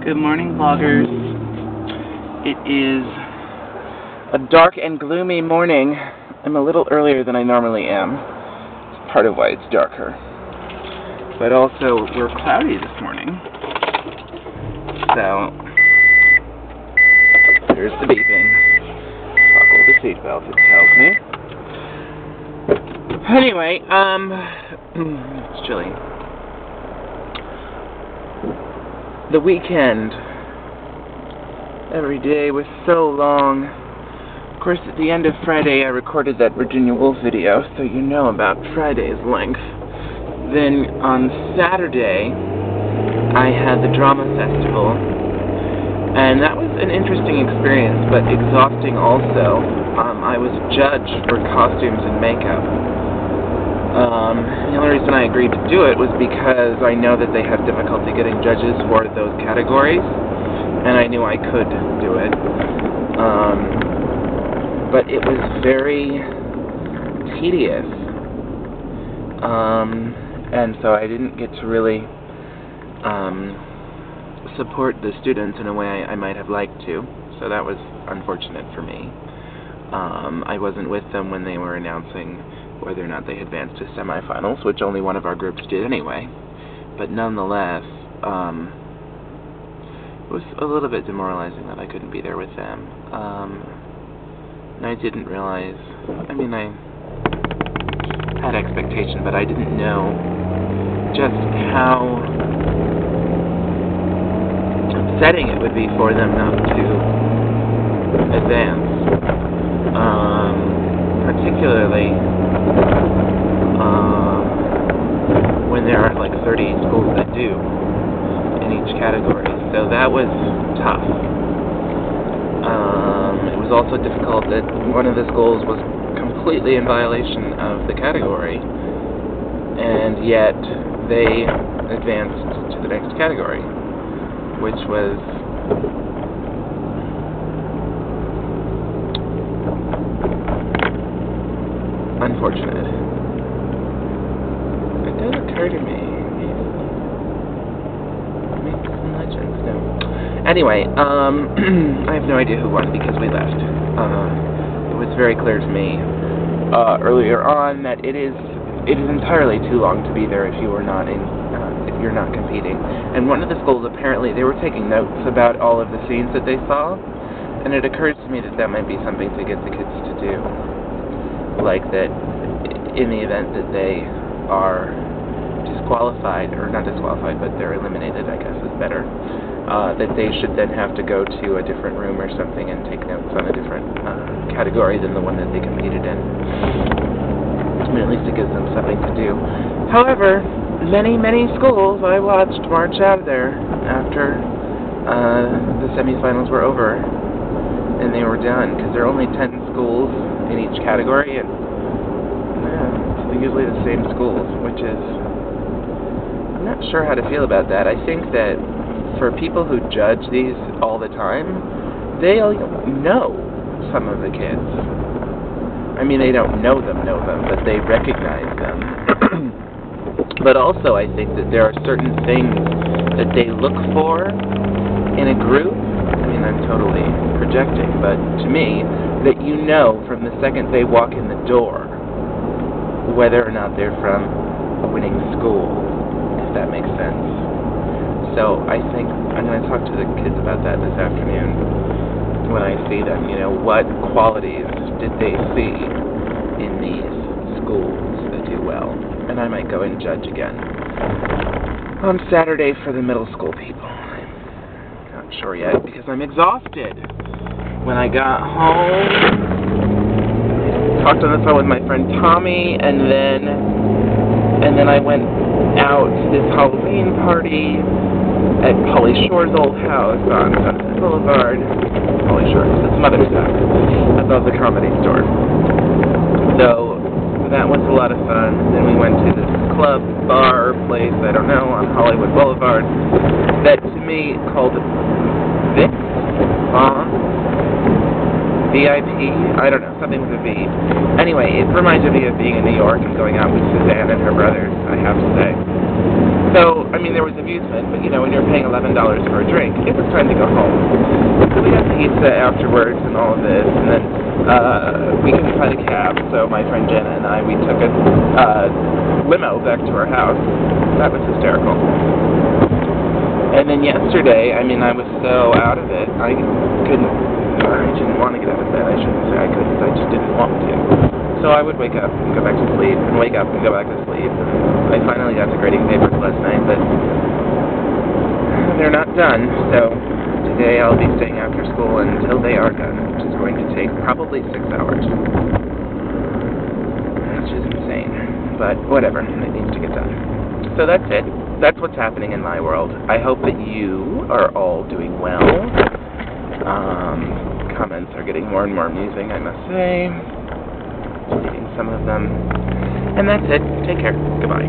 Good morning, vloggers. It is a dark and gloomy morning. I'm a little earlier than I normally am. It's part of why it's darker. But also, we're cloudy this morning. So, there's the beeping. Buckle the seatbelt, it tells me. Anyway, it's chilly. The weekend, every day was so long. Of course, at the end of Friday, I recorded that Virginia Woolf video, so you know about Friday's length. Then on Saturday, I had the drama festival, and that was an interesting experience, but exhausting also. I was judged for costumes and makeup. The only reason I agreed to do it was because I know that they have difficulty getting judges for those categories, and I knew I could do it. But it was very tedious, and so I didn't get to really support the students in a way I might have liked to, so that was unfortunate for me. I wasn't with them when they were announcing whether or not they advanced to semifinals, which only one of our groups did anyway. But nonetheless, it was a little bit demoralizing that I couldn't be there with them. And I didn't realize, I mean, I had expectation, but I didn't know just how upsetting it would be for them not to advance. Particularly when there are like 30 schools that do in each category. So that was tough. It was also difficult that one of the schools was completely in violation of the category, and yet they advanced to the next category, which was unfortunate. It does occur to me. Make some legends, no. Anyway, I have no idea who won because we left. It was very clear to me earlier on that it is entirely too long to be there if you are not if you're not competing. And one of the schools, apparently they were taking notes about all of the scenes that they saw, and it occurs to me that that might be something to get the kids to do. Like that in the event that they are disqualified, or not disqualified, but they're eliminated, I guess is better, that they should then have to go to a different room or something and take notes on a different category than the one that they competed in. I mean, at least it gives them something to do. However, many schools I watched march out of there after the semifinals were over and they were done, because there are only 10 schools in each category, and it's usually the same schools, which is, I'm not sure how to feel about that. I think that for people who judge these all the time, they know some of the kids. I mean, they don't know them, but they recognize them. But also, I think that there are certain things that they look for in a group. I mean, I'm totally projecting, but to me, that you know from the second they walk in the door whether or not they're from a winning school, if that makes sense. So I think I'm going to talk to the kids about that this afternoon when I see them. You know, what qualities did they see in these schools that do well? And I might go and judge again on Saturday for the middle school people. I'm not sure yet because I'm exhausted. When I got home, talked on the phone with my friend Tommy, and then I went out to this Halloween party at Polly Shore's old house on Sunset Boulevard. Polly Shore, it's mother stuff, above the Comedy Store. So that was a lot of fun. Then we went to this club, bar, place, I don't know, on Hollywood Boulevard, that to me called Vic, VIP, I don't know, something with a V. Anyway, it reminded me of being in New York and going out with Suzanne and her brothers, I have to say. So, I mean, there was amusement, but, you know, when you're paying $11 for a drink, it was time to go home. So we got pizza afterwards and all of this, and then we couldn't find a cab, so my friend Jenna and I, we took a limo back to our house. That was hysterical. And then yesterday, I mean, I was so out of it, I didn't want to get out of bed. I shouldn't say I couldn't, I just didn't want to. So I would wake up and go back to sleep, and wake up and go back to sleep. And I finally got to grading papers last night, but they're not done. So today I'll be staying after school until they are done, which is going to take probably 6 hours. Which is insane. But whatever, it needs to get done. So that's it. That's what's happening in my world. I hope that you are all doing well. Comments are getting more and more amusing, I must say. Reading some of them. And that's it. Take care. Goodbye.